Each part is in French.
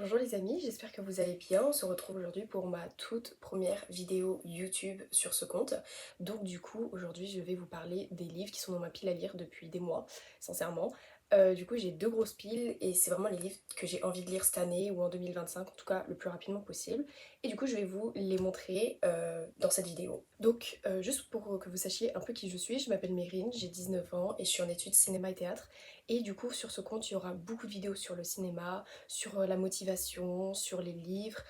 Bonjour les amis, j'espère que vous allez bien. On se retrouve aujourd'hui pour ma toute première vidéo YouTube sur ce compte. Donc du coup, aujourd'hui je vais vous parler des livres qui sont dans ma pile à lire depuis des mois, sincèrement. Du coup j'ai deux grosses piles et c'est vraiment les livres que j'ai envie de lire cette année ou en 2025, en tout cas le plus rapidement possible. Et du coup je vais vous les montrer dans cette vidéo. Donc juste pour que vous sachiez un peu qui je m'appelle Mérine, j'ai 19 ans et je suis en études cinéma et théâtre. Et du coup sur ce compte il y aura beaucoup de vidéos sur le cinéma, sur la motivation, sur les livres,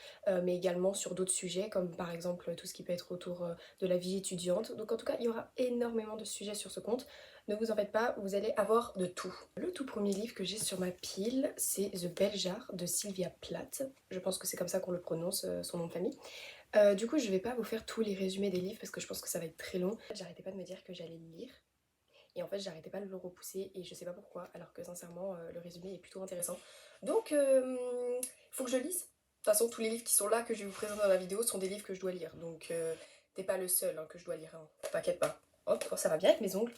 mais également sur d'autres sujets comme par exemple tout ce qui peut être autour de la vie étudiante. Donc en tout cas, il y aura énormément de sujets sur ce compte. Ne vous en faites pas, vous allez avoir de tout. Le tout premier livre que j'ai sur ma pile, c'est The Bell Jar de Sylvia Plath. Je pense que c'est comme ça qu'on le prononce, son nom de famille. Du coup, je vais pas vous faire tous les résumés des livres parce que je pense que ça va être très long. J'arrêtais pas de me dire que j'allais le lire. Et en fait, j'arrêtais pas de le repousser et je sais pas pourquoi, alors que sincèrement, le résumé est plutôt intéressant. Donc, faut que je le lise. De toute façon, tous les livres qui sont là, que je vais vous présenter dans la vidéo, sont des livres que je dois lire. Donc, t'es pas le seul hein, que je dois lire. Hein. T'inquiète pas. Hop, ça va bien avec mes ongles.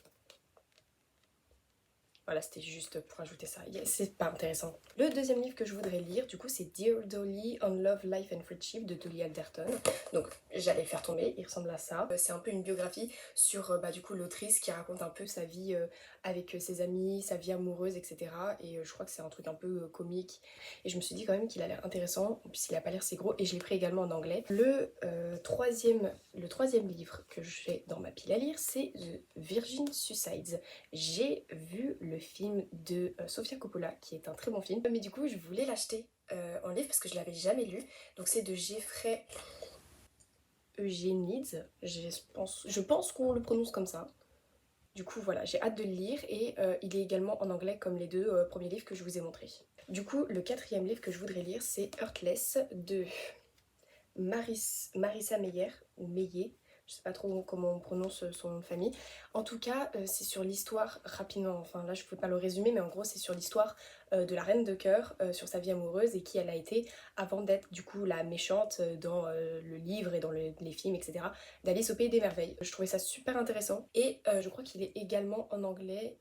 Voilà, c'était juste pour ajouter ça. C'est pas intéressant. Le deuxième livre que je voudrais lire, du coup, c'est Dear Dolly on Love, Life and Friendship de Dolly Alderton. Donc, j'allais le faire tomber, il ressemble à ça. C'est un peu une biographie sur, du coup, l'autrice qui raconte un peu sa vie avec ses amis, sa vie amoureuse, etc. Et je crois que c'est un truc un peu comique. Et je me suis dit quand même qu'il a l'air intéressant, puisqu'il a pas l'air si gros. Et je l'ai pris également en anglais. Le troisième livre que j'ai dans ma pile à lire, c'est The Virgin Suicides. J'ai vu le film de Sofia Coppola, qui est un très bon film, mais du coup je voulais l'acheter en livre parce que je l'avais jamais lu. Donc c'est de Jeffrey Eugenides, je pense qu'on le prononce comme ça. Du coup voilà, j'ai hâte de le lire et il est également en anglais comme les deux premiers livres que je vous ai montrés. Du coup, le quatrième livre que je voudrais lire, c'est Heartless de Marissa Meyer, ou Meyer, je sais pas trop comment on prononce son nom de famille. En tout cas, c'est sur l'histoire, rapidement, enfin là je ne peux pas le résumer, mais en gros c'est sur l'histoire de la reine de cœur, sur sa vie amoureuse et qui elle a été avant d'être du coup la méchante dans le livre et dans les films, etc. d'Alice au Pays des Merveilles. Je trouvais ça super intéressant et je crois qu'il est également en anglais,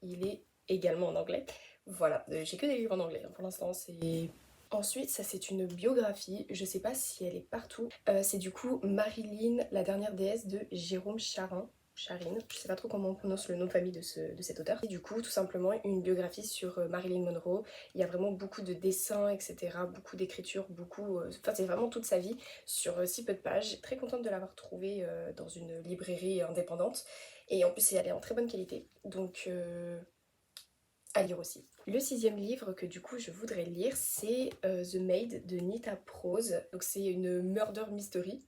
Voilà, j'ai que des livres en anglais hein, pour l'instant, c'est... Ensuite, ça c'est une biographie, je sais pas si elle est partout. C'est du coup Marilyn, la dernière déesse de Jérôme Charine, je sais pas trop comment on prononce le nom de famille de cet auteur. Et du coup, tout simplement une biographie sur Marilyn Monroe. Il y a vraiment beaucoup de dessins, etc. Beaucoup d'écriture, Enfin, c'est vraiment toute sa vie sur si peu de pages. Très contente de l'avoir trouvée dans une librairie indépendante. Et en plus, elle est en très bonne qualité. Donc, à lire aussi. Le sixième livre que du coup je voudrais lire, c'est The Maid de Nita Prose. Donc c'est une murder mystery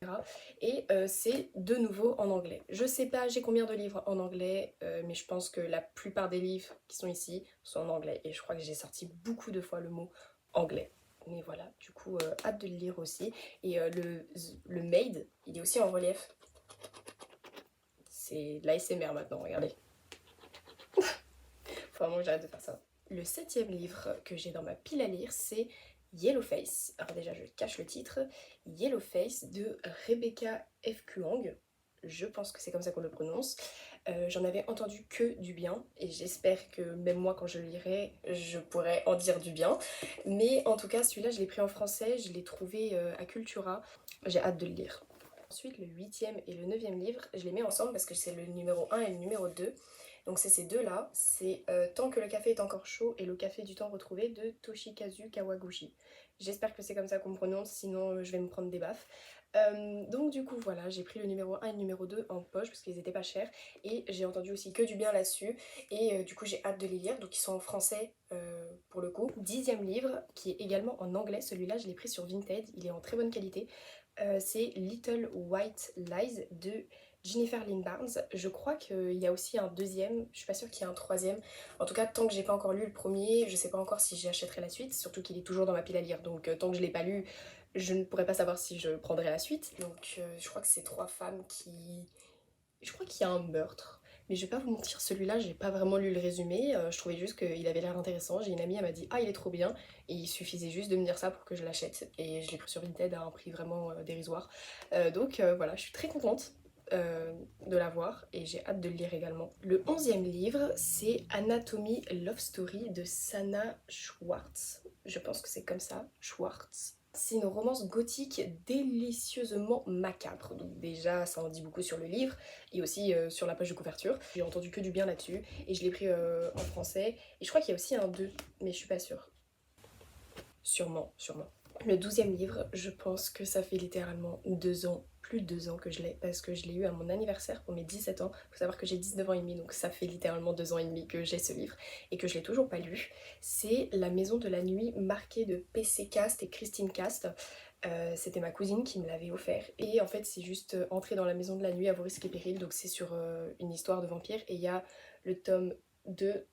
et c'est de nouveau en anglais. Je sais pas j'ai combien de livres en anglais, mais je pense que la plupart des livres qui sont ici sont en anglais et je crois que j'ai sorti beaucoup de fois le mot anglais. Mais voilà, du coup hâte de le lire aussi. Et le Maid, il est aussi en relief. C'est de l'ASMR maintenant, regardez. Faut vraiment que j'arrête de faire ça. Le septième livre que j'ai dans ma pile à lire, c'est Yellowface. Alors déjà, je cache le titre. Yellowface de Rebecca F. Kuang. Je pense que c'est comme ça qu'on le prononce. J'en avais entendu que du bien et j'espère que même moi quand je le lirai, je pourrai en dire du bien. Mais en tout cas, celui-là, je l'ai pris en français, je l'ai trouvé à Cultura. J'ai hâte de le lire. Ensuite, le huitième et le neuvième livre, je les mets ensemble parce que c'est le numéro 1 et le numéro 2. Donc c'est ces deux-là, c'est Tant que le café est encore chaud et le café du temps retrouvé de Toshikazu Kawaguchi. J'espère que c'est comme ça qu'on me prononce, sinon je vais me prendre des baffes. Donc du coup voilà, j'ai pris le numéro 1 et le numéro 2 en poche parce qu'ils étaient pas chers et j'ai entendu aussi que du bien là-dessus et du coup j'ai hâte de les lire, donc ils sont en français pour le coup. Dixième livre qui est également en anglais, celui-là je l'ai pris sur Vinted, il est en très bonne qualité. C'est Little White Lies de Jennifer Lynn Barnes. Je crois qu'il y a aussi un deuxième, je suis pas sûre qu'il y ait un troisième. En tout cas, tant que j'ai pas encore lu le premier, je sais pas encore si j'achèterai la suite, surtout qu'il est toujours dans ma pile à lire. Donc tant que je l'ai pas lu, je ne pourrais pas savoir si je prendrai la suite. Donc je crois que c'est trois femmes qui... Je crois qu'il y a un meurtre. Mais je vais pas vous mentir, celui-là, j'ai pas vraiment lu le résumé. Je trouvais juste qu'il avait l'air intéressant. J'ai une amie, elle m'a dit ah, il est trop bien. Et il suffisait juste de me dire ça pour que je l'achète. Et je l'ai pris sur Vinted à un prix vraiment dérisoire. Donc voilà, je suis très contente. de l'avoir et j'ai hâte de le lire également. Le 11e livre, c'est Anatomy Love Story de Sana Schwartz. Je pense que c'est comme ça, Schwartz. C'est une romance gothique délicieusement macabre. Donc déjà, ça en dit beaucoup sur le livre et aussi sur la page de couverture. J'ai entendu que du bien là-dessus et je l'ai pris en français. Et je crois qu'il y a aussi un 2, mais je suis pas sûre. Sûrement, sûrement. Le 12e livre, je pense que ça fait littéralement 2 ans, plus de 2 ans que je l'ai, parce que je l'ai eu à mon anniversaire pour mes 17 ans. Faut savoir que j'ai 19 ans et demi, donc ça fait littéralement 2 ans et demi que j'ai ce livre et que je l'ai toujours pas lu. C'est La Maison de la Nuit, marqué de PC Cast et Christine Cast. C'était ma cousine qui me l'avait offert. Et en fait, c'est juste entrer dans la maison de la nuit à vos risques et périls. Donc c'est sur une histoire de vampire. Et il y a le tome 2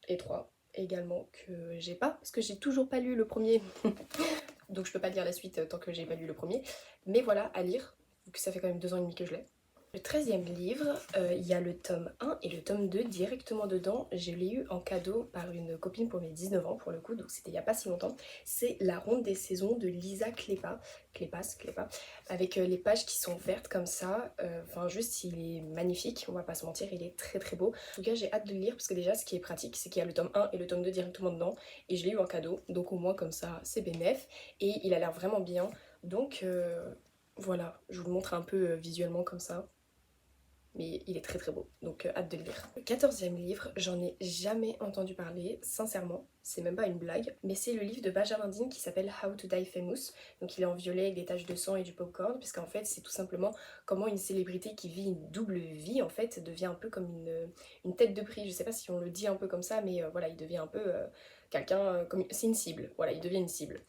et 3 également que j'ai pas, parce que j'ai toujours pas lu le premier. Donc je peux pas lire la suite tant que j'ai pas lu le premier. Mais voilà, à lire, vu que ça fait quand même 2 ans et demi que je l'ai. Le 13e livre, il y a le tome 1 et le tome 2 directement dedans. Je l'ai eu en cadeau par une copine pour mes 19 ans pour le coup, donc c'était il y a pas si longtemps. C'est La Ronde des Saisons de Lisa Kleypas, avec les pages qui sont vertes comme ça. Enfin juste, il est magnifique, on va pas se mentir, il est très très beau. En tout cas, j'ai hâte de le lire parce que déjà, ce qui est pratique, c'est qu'il y a le tome 1 et le tome 2 directement dedans. Et je l'ai eu en cadeau, donc au moins comme ça, c'est bénef. Et il a l'air vraiment bien, donc voilà, je vous le montre un peu visuellement comme ça. Mais il est très très beau, donc hâte de le lire. Le 14e livre, j'en ai jamais entendu parler, sincèrement, c'est même pas une blague, mais c'est le livre de Benjamin Dean qui s'appelle How to Die Famous. Donc il est en violet avec des taches de sang et du popcorn, puisqu'en fait c'est tout simplement comment une célébrité qui vit une double vie en fait devient un peu comme une tête de prix. Je sais pas si on le dit un peu comme ça, mais voilà, il devient un peu quelqu'un, comme c'est une cible, voilà, il devient une cible.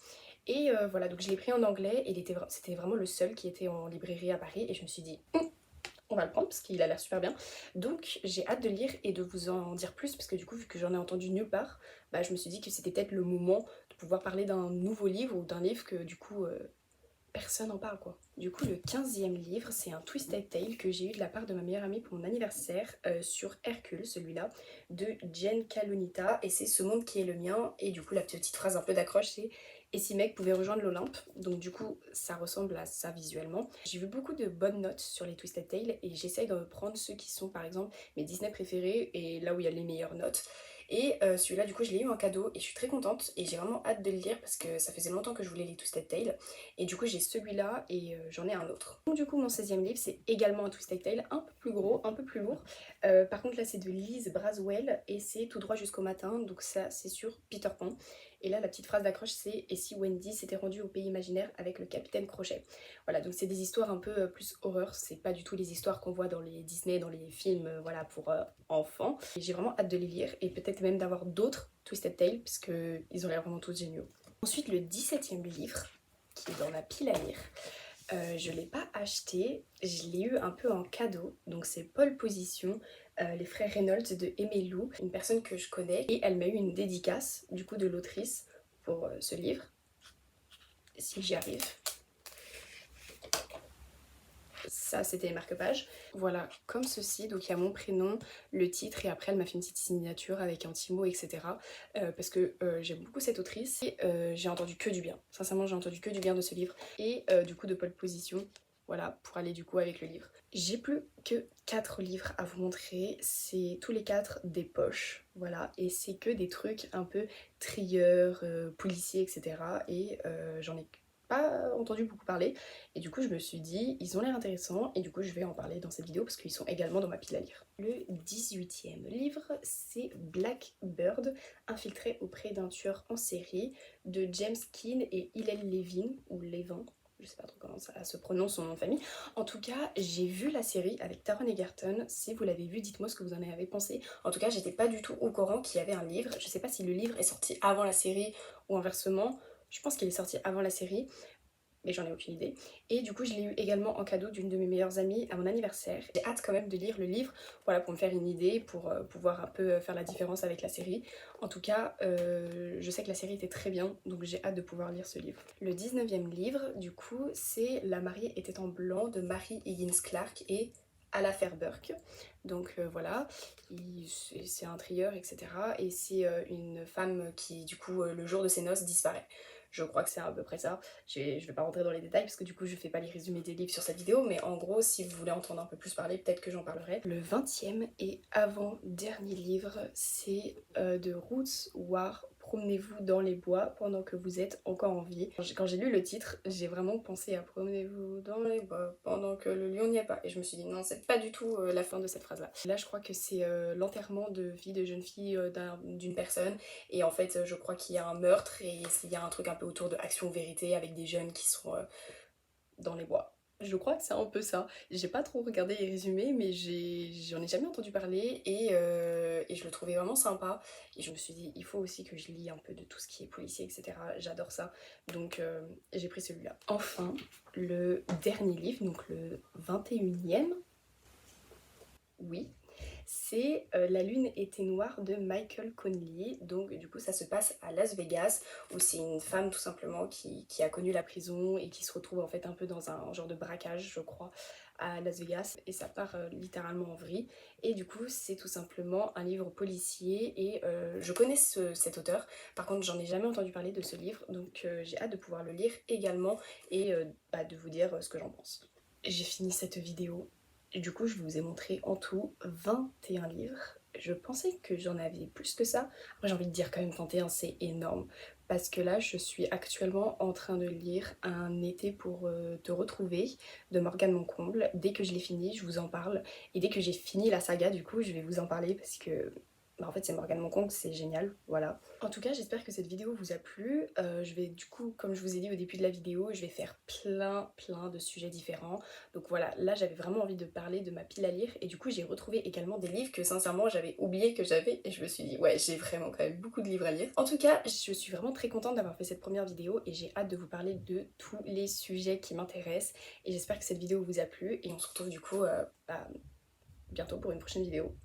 Et voilà, donc je l'ai pris en anglais et c'était vraiment le seul qui était en librairie à Paris et je me suis dit on va le prendre parce qu'il a l'air super bien. Donc j'ai hâte de lire et de vous en dire plus parce que du coup vu que j'en ai entendu nulle part, bah, je me suis dit que c'était peut-être le moment de pouvoir parler d'un nouveau livre ou d'un livre que du coup personne n'en parle quoi. Du coup le 15e livre c'est un Twisted Tale que j'ai eu de la part de ma meilleure amie pour mon anniversaire sur Hercule, celui-là, de Jen Kalonita et c'est Ce monde qui est le mien et du coup la petite phrase un peu d'accroche c'est et si mec pouvait rejoindre l'Olympe, donc du coup ça ressemble à ça visuellement. J'ai vu beaucoup de bonnes notes sur les Twisted Tales et j'essaye de prendre ceux qui sont par exemple mes Disney préférés et là où il y a les meilleures notes. Et celui-là du coup je l'ai eu en cadeau et je suis très contente et j'ai vraiment hâte de le lire parce que ça faisait longtemps que je voulais les Twisted Tales. Et du coup j'ai celui-là et j'en ai un autre. Donc du coup mon 16e livre c'est également un Twisted Tale, un peu plus gros, un peu plus lourd. Par contre là c'est de Lise Braswell et c'est Tout droit jusqu'au matin, donc ça c'est sur Peter Pan. Et là, la petite phrase d'accroche, c'est Et si Wendy s'était rendue au pays imaginaire avec le capitaine Crochet. Voilà, donc c'est des histoires un peu plus horreur. C'est pas du tout les histoires qu'on voit dans les Disney, dans les films, voilà, pour enfants. Et j'ai vraiment hâte de les lire et peut-être même d'avoir d'autres Twisted Tales, parce qu'ils ont l'air vraiment tous géniaux. Ensuite, le 17e livre, qui est dans ma pile à lire. Je ne l'ai pas acheté, je l'ai eu un peu en cadeau. Donc c'est Pole Position, les frères Reynolds de Aimé Lou, une personne que je connais. Et elle m'a eu une dédicace du coup de l'autrice pour ce livre. Si j'y arrive. Ça c'était les marque-pages. Voilà, comme ceci, donc il y a mon prénom, le titre et après elle m'a fait une petite signature avec un petit mot, etc. Parce que j'aime beaucoup cette autrice et j'ai entendu que du bien. Sincèrement j'ai entendu que du bien de ce livre et du coup de Pole Position. Voilà, pour aller du coup avec le livre. J'ai plus que 4 livres à vous montrer, c'est tous les 4 des poches, voilà, et c'est que des trucs un peu trieurs, policiers, etc. Et j'en ai pas entendu beaucoup parler, et du coup je me suis dit, ils ont l'air intéressants, et du coup je vais en parler dans cette vidéo parce qu'ils sont également dans ma pile à lire. Le 18e livre, c'est Blackbird, infiltré auprès d'un tueur en série, de James Keane et Hillel Levin, ou Levin, je sais pas trop comment ça se prononce son nom de famille. En tout cas, j'ai vu la série avec Taron Egerton. Si vous l'avez vu, dites-moi ce que vous en avez pensé. En tout cas, j'étais pas du tout au courant qu'il y avait un livre. Je sais pas si le livre est sorti avant la série ou inversement. Je pense qu'il est sorti avant la série, mais j'en ai aucune idée. Et du coup, je l'ai eu également en cadeau d'une de mes meilleures amies à mon anniversaire. J'ai hâte quand même de lire le livre, voilà, pour me faire une idée, pour pouvoir un peu faire la différence avec la série. En tout cas, je sais que la série était très bien, donc j'ai hâte de pouvoir lire ce livre. Le 19e livre, du coup, c'est La mariée était en blanc de Mary Higgins Clark et à l'affaire Burke. Donc voilà, c'est un trieur, etc. Et c'est une femme qui, du coup, le jour de ses noces, disparaît. Je crois que c'est à peu près ça. Je vais pas rentrer dans les détails parce que du coup je fais pas les résumés des livres sur cette vidéo, mais en gros si vous voulez entendre un peu plus parler, peut-être que j'en parlerai. Le 20e et avant-dernier livre, c'est de Ruth Ware, Promenez-vous dans les bois pendant que vous êtes encore en vie. Quand j'ai lu le titre, j'ai vraiment pensé à Promenez-vous dans les bois pendant que le lion n'y est pas. Et je me suis dit non, c'est pas du tout la fin de cette phrase-là. Là, je crois que c'est l'enterrement de vie de jeune fille d'une personne. Et en fait, je crois qu'il y a un meurtre et il y a un truc un peu autour de action-vérité avec des jeunes qui sont dans les bois. Je crois que c'est un peu ça. J'ai pas trop regardé les résumés, mais j'en ai jamais entendu parler et je le trouvais vraiment sympa. Et je me suis dit, il faut aussi que je lis un peu de tout ce qui est policier, etc. J'adore ça. Donc j'ai pris celui-là. Enfin, le dernier livre, donc le 21e, oui, c'est La lune était noire de Michael Connelly. Donc du coup ça se passe à Las Vegas où c'est une femme tout simplement qui a connu la prison et qui se retrouve en fait un peu dans un genre de braquage je crois à Las Vegas et ça part littéralement en vrille et du coup c'est tout simplement un livre policier et je connais cet auteur, par contre j'en ai jamais entendu parler de ce livre donc j'ai hâte de pouvoir le lire également et de vous dire ce que j'en pense. J'ai fini cette vidéo. Et du coup, je vous ai montré en tout 21 livres. Je pensais que j'en avais plus que ça. Après, j'ai envie de dire quand même 21, c'est énorme. Parce que là, je suis actuellement en train de lire Un été pour te retrouver de Morgane Moncomble. Dès que je l'ai fini, je vous en parle. Et dès que j'ai fini la saga, du coup, je vais vous en parler parce que en fait c'est Morgane Moncomble, c'est génial, voilà. En tout cas j'espère que cette vidéo vous a plu, je vais du coup comme je vous ai dit au début de la vidéo, je vais faire plein de sujets différents. Donc voilà, là j'avais vraiment envie de parler de ma pile à lire et du coup j'ai retrouvé également des livres que sincèrement j'avais oublié que j'avais et je me suis dit ouais j'ai vraiment quand même beaucoup de livres à lire. En tout cas je suis vraiment très contente d'avoir fait cette première vidéo et j'ai hâte de vous parler de tous les sujets qui m'intéressent et j'espère que cette vidéo vous a plu et on se retrouve du coup bientôt pour une prochaine vidéo.